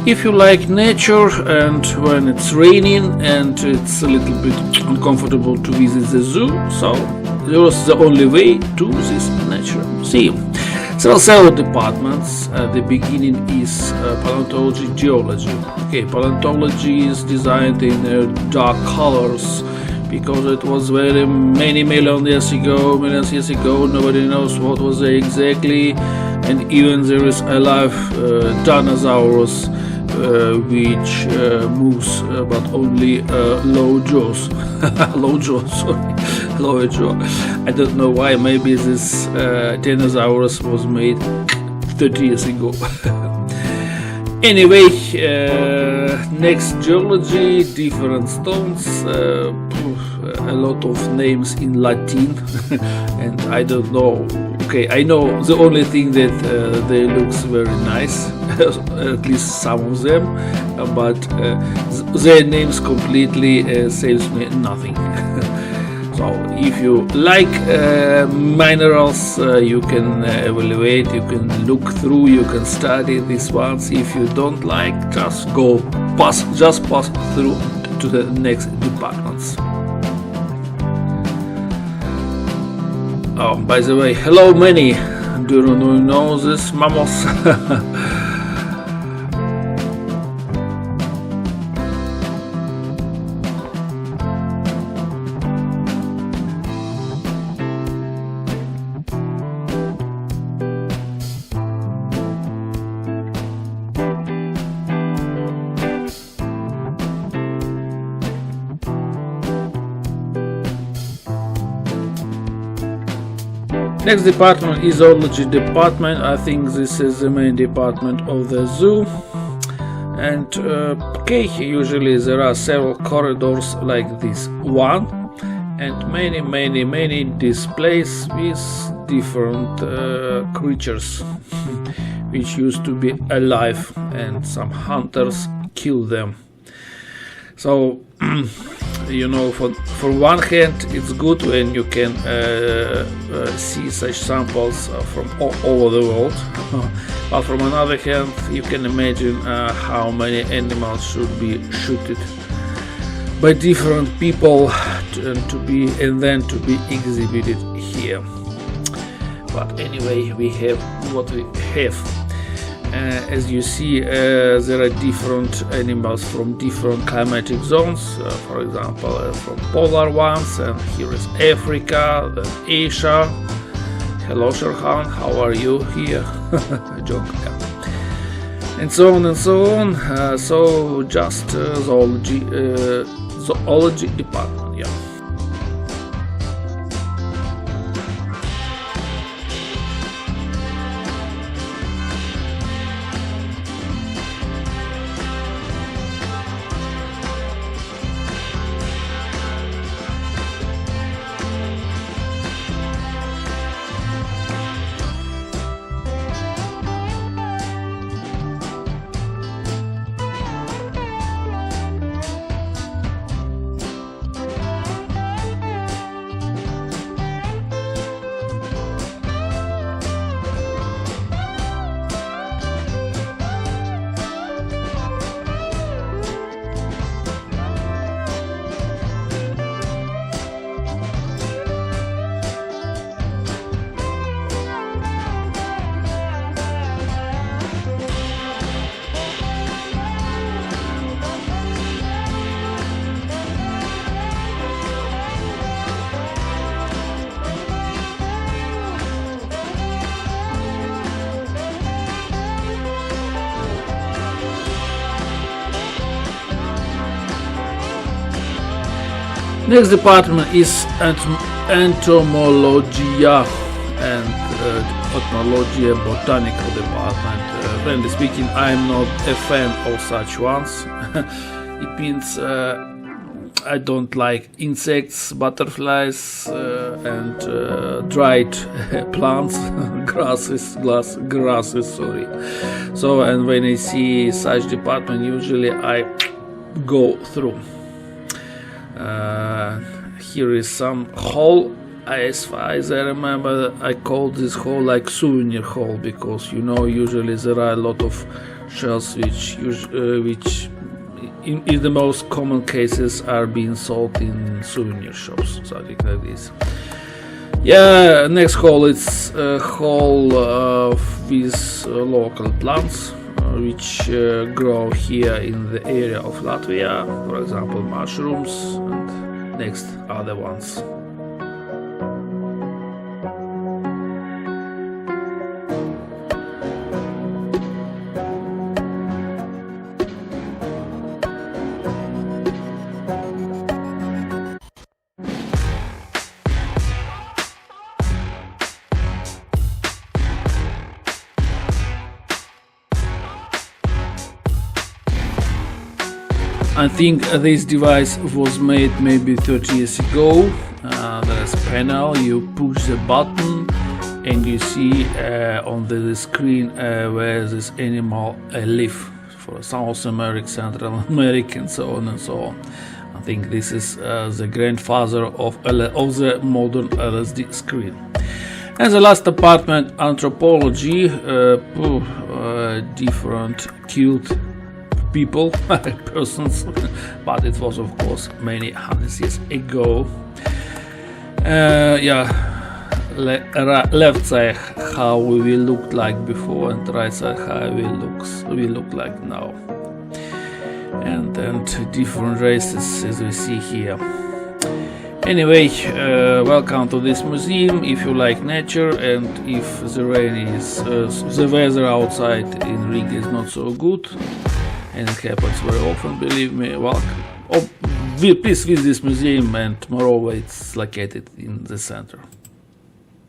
If you like nature and when it's raining and it's a little bit uncomfortable to visit the zoo, so there's the only way to this nature museum. There are several departments. The beginning is paleontology, geology. Okay, paleontology is designed in dark colors because it was very many millions years ago. Nobody knows what was there exactly, and even there is a live dinosaurs which moves but only low jaws. Low jaw. I don't know why. Maybe this dinosaurus was made 30 years ago. Anyway, next geology, different stones, a lot of names in Latin, and I don't know. Okay, I know the only thing that they looks very nice, at least some of them, but their names completely saves me nothing. So if you like minerals, you can evaluate, you can look through, you can study these ones. If you don't like, just pass through to the next departments. Oh, by the way, hello Manny. Do you know this, mamos? Next department is zoology department. I think this is the main department of the zoo. And okay, usually there are several corridors like this one, and many displays with different creatures which used to be alive, and some hunters kill them. So you know, for one hand, it's good when you can see such samples from all over the world, but from another hand, you can imagine how many animals should be shot by different people and then to be exhibited here. But anyway, we have what we have. As you see, there are different animals from different climatic zones, for example from polar ones, and here is Africa, then Asia. Hello Sherhan, how are you here? Joke, yeah. And so on and so on. So just zoology department, yeah. Next department is entomologia and ethnology, botanical department. Frankly speaking, I'm not a fan of such ones. It means I don't like insects, butterflies, and dried plants, grasses. Sorry. So, and when I see such department, usually I go through. Here is some hall. As far as I remember, I call this hall like souvenir hall, because you know usually there are a lot of shells, which in the most common cases are being sold in souvenir shops, something like this. Yeah, next hall is a hall with local plants which grow here in the area of Latvia, for example mushrooms, and next other ones. I think this device was made maybe 30 years ago. There's a panel, you push the button and you see on the screen where this animal live for South America, Central America, and so on and so on. I think this is the grandfather of the modern LSD screen. And the last department, anthropology, different cute people, persons, but it was of course many hundreds years ago. Left side how we will look like before, and right side how we look like now, and different races as we see here. Anyway, welcome to this museum. If you like nature and if the rain is the weather outside in Riga is not so good, and it happens very often, believe me, welcome. Please visit this museum, and moreover it's located in the center.